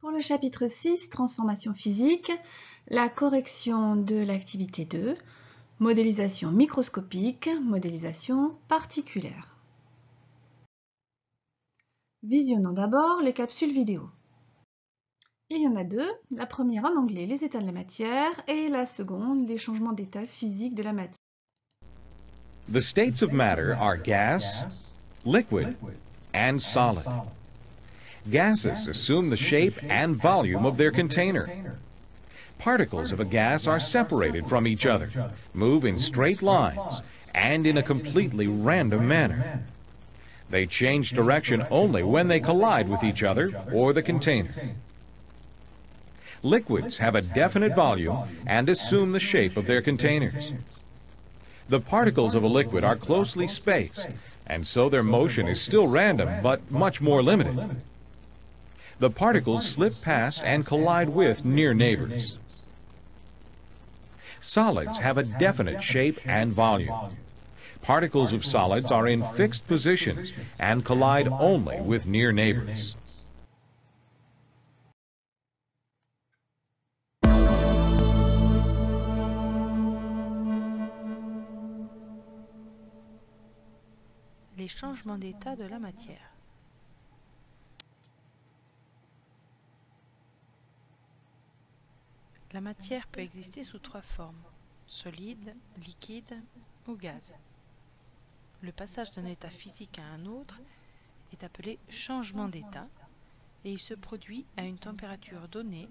Pour le chapitre 6, transformation physique, la correction de l'activité 2, modélisation microscopique, modélisation particulaire. Visionnons d'abord les capsules vidéo. Il y en a deux, la première en anglais, les états de la matière, et la seconde, les changements d'état physique de la matière. The states of matter are gas, liquid, and solid. Gases assume the shape and volume of their container. Particles of a gas are separated from each other, move in straight lines, and in a completely random manner. They change direction only when they collide with each other or the container. Liquids have a definite volume and assume the shape of their containers. The particles of a liquid are closely spaced, and so their motion is still random, but much more limited. The particles slip past and collide with near neighbors. Solids have a definite shape and volume. Particles of solids are in fixed positions and collide only with near neighbors. Les changements d'état de la matière. La matière peut exister sous trois formes, solide, liquide ou gaz. Le passage d'un état physique à un autre est appelé changement d'état et il se produit à une température donnée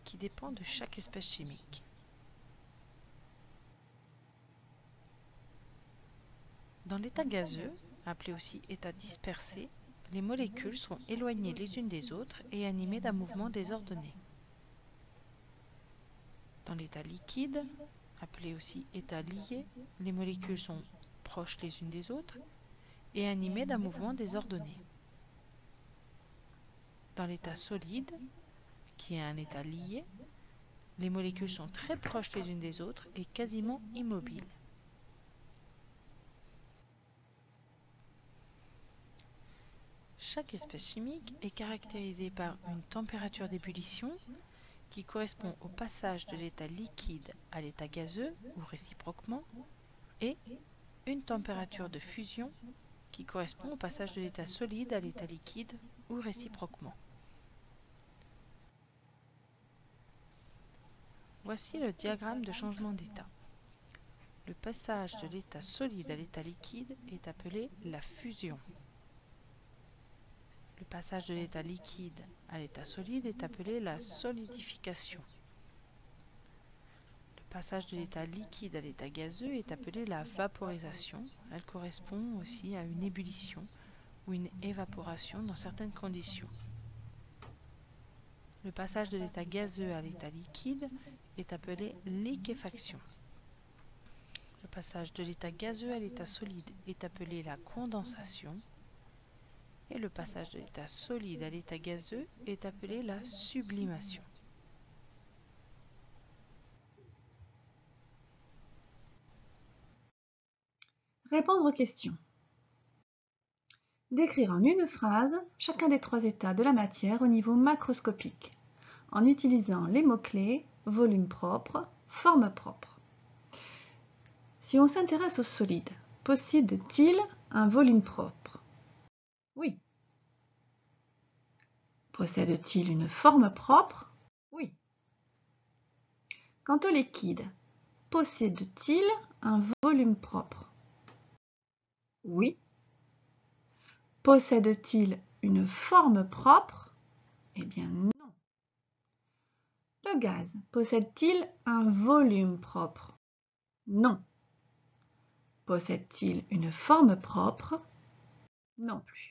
qui dépend de chaque espèce chimique. Dans l'état gazeux, appelé aussi état dispersé, les molécules sont éloignées les unes des autres et animées d'un mouvement désordonné. Dans l'état liquide, appelé aussi état lié, les molécules sont proches les unes des autres et animées d'un mouvement désordonné. Dans l'état solide, qui est un état lié, les molécules sont très proches les unes des autres et quasiment immobiles. Chaque espèce chimique est caractérisée par une température d'ébullition qui correspond au passage de l'état liquide à l'état gazeux ou réciproquement, et une température de fusion qui correspond au passage de l'état solide à l'état liquide ou réciproquement. Voici le diagramme de changement d'état. Le passage de l'état solide à l'état liquide est appelé la fusion. Le passage de l'état liquide à l'état solide est appelé la solidification. Le passage de l'état liquide à l'état gazeux est appelé la vaporisation. Elle correspond aussi à une ébullition ou une évaporation dans certaines conditions. Le passage de l'état gazeux à l'état liquide est appelé liquéfaction. Le passage de l'état gazeux à l'état solide est appelé la condensation. Et le passage de l'état solide à l'état gazeux est appelé la sublimation. Répondre aux questions. Décrire en une phrase chacun des trois états de la matière au niveau macroscopique, en utilisant les mots-clés volume propre, forme propre. Si on s'intéresse au solide, possède-t-il un volume propre? Oui. Possède-t-il une forme propre? Oui. Quant au liquide, possède-t-il un volume propre? Oui. Possède-t-il une forme propre? Eh bien non. Le gaz, possède-t-il un volume propre? Non. Possède-t-il une forme propre? Non plus.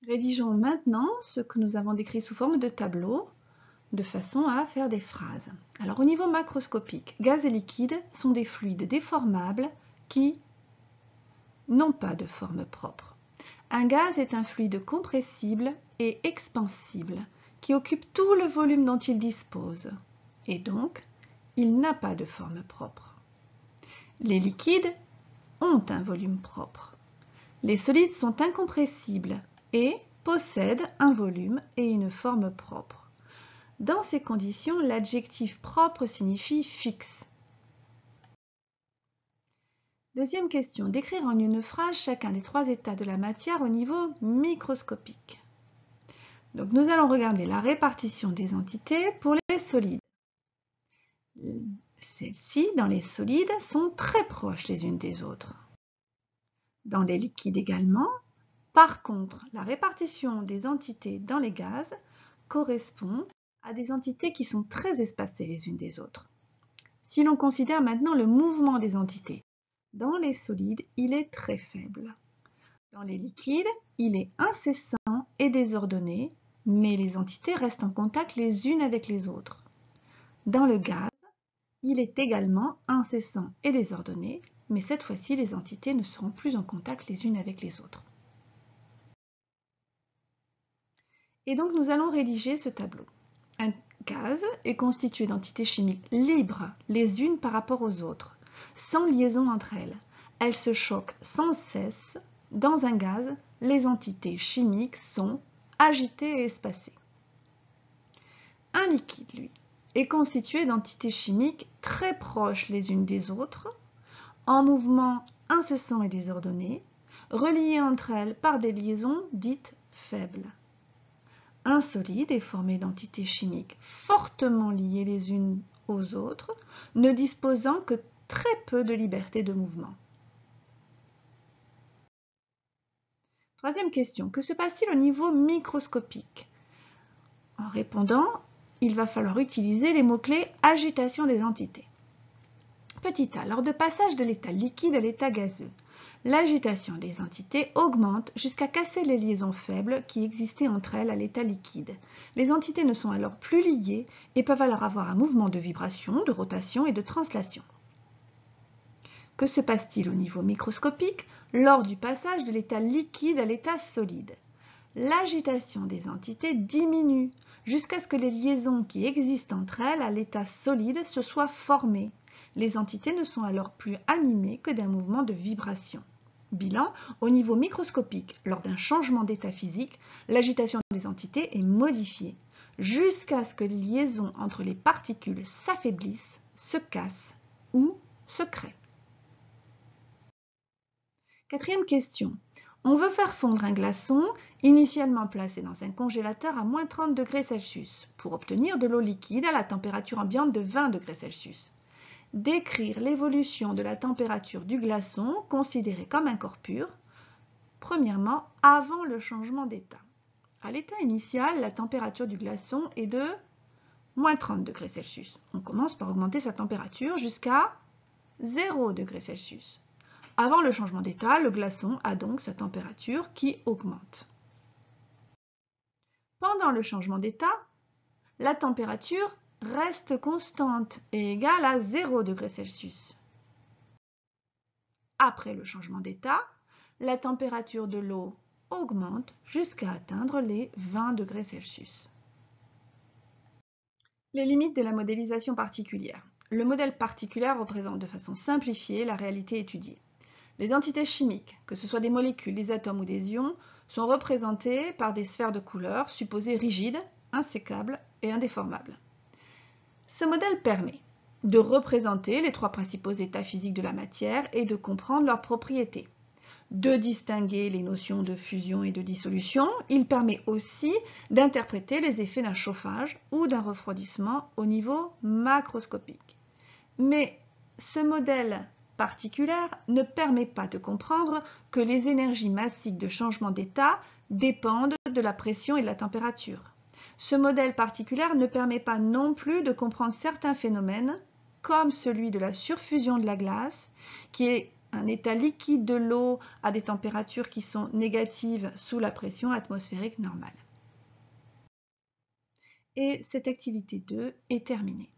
Rédigeons maintenant ce que nous avons décrit sous forme de tableau, de façon à faire des phrases. Alors au niveau macroscopique, gaz et liquide sont des fluides déformables qui n'ont pas de forme propre. Un gaz est un fluide compressible et expansible qui occupe tout le volume dont il dispose, et donc il n'a pas de forme propre. Les liquides ont un volume propre. Les solides sont incompressibles et possède un volume et une forme propre. Dans ces conditions, l'adjectif propre signifie fixe. Deuxième question, décrire en une phrase chacun des trois états de la matière au niveau microscopique. Donc nous allons regarder la répartition des entités pour les solides. Celles-ci, dans les solides, sont très proches les unes des autres. Dans les liquides également. Par contre, la répartition des entités dans les gaz correspond à des entités qui sont très espacées les unes des autres. Si l'on considère maintenant le mouvement des entités, dans les solides, il est très faible. Dans les liquides, il est incessant et désordonné, mais les entités restent en contact les unes avec les autres. Dans le gaz, il est également incessant et désordonné, mais cette fois-ci, les entités ne seront plus en contact les unes avec les autres. Et donc, nous allons rédiger ce tableau. Un gaz est constitué d'entités chimiques libres les unes par rapport aux autres, sans liaison entre elles. Elles se choquent sans cesse. Dans un gaz, les entités chimiques sont agitées et espacées. Un liquide, lui, est constitué d'entités chimiques très proches les unes des autres, en mouvement incessant et désordonné, reliées entre elles par des liaisons dites faibles. Un solide est formé d'entités chimiques fortement liées les unes aux autres, ne disposant que très peu de liberté de mouvement. Troisième question, que se passe-t-il au niveau microscopique? En répondant, il va falloir utiliser les mots-clés agitation des entités. Petit a, lors de passage de l'état liquide à l'état gazeux, l'agitation des entités augmente jusqu'à casser les liaisons faibles qui existaient entre elles à l'état liquide. Les entités ne sont alors plus liées et peuvent alors avoir un mouvement de vibration, de rotation et de translation. Que se passe-t-il au niveau microscopique lors du passage de l'état liquide à l'état solide? L'agitation des entités diminue jusqu'à ce que les liaisons qui existent entre elles à l'état solide se soient formées. Les entités ne sont alors plus animées que d'un mouvement de vibration. Bilan, au niveau microscopique, lors d'un changement d'état physique, l'agitation des entités est modifiée jusqu'à ce que les liaisons entre les particules s'affaiblissent, se cassent ou se créent. Quatrième question. On veut faire fondre un glaçon initialement placé dans un congélateur à moins 30 degrés Celsius pour obtenir de l'eau liquide à la température ambiante de 20 degrés Celsius. Décrire l'évolution de la température du glaçon considéré comme un corps pur, premièrement avant le changement d'état. À l'état initial, la température du glaçon est de moins 30 degrés Celsius. On commence par augmenter sa température jusqu'à 0 degrés Celsius. Avant le changement d'état, le glaçon a donc sa température qui augmente. Pendant le changement d'état, la température reste constante et égale à 0 degrés Celsius. Après le changement d'état, la température de l'eau augmente jusqu'à atteindre les 20 degrés Celsius. Les limites de la modélisation particulière. Le modèle particulaire représente de façon simplifiée la réalité étudiée. Les entités chimiques, que ce soit des molécules, des atomes ou des ions, sont représentées par des sphères de couleur supposées rigides, insécables et indéformables. Ce modèle permet de représenter les trois principaux états physiques de la matière et de comprendre leurs propriétés. De distinguer les notions de fusion et de dissolution, il permet aussi d'interpréter les effets d'un chauffage ou d'un refroidissement au niveau macroscopique. Mais ce modèle particulaire ne permet pas de comprendre que les énergies massiques de changement d'état dépendent de la pression et de la température. Ce modèle particulaire ne permet pas non plus de comprendre certains phénomènes, comme celui de la surfusion de la glace, qui est un état liquide de l'eau à des températures qui sont négatives sous la pression atmosphérique normale. Et cette activité 2 est terminée.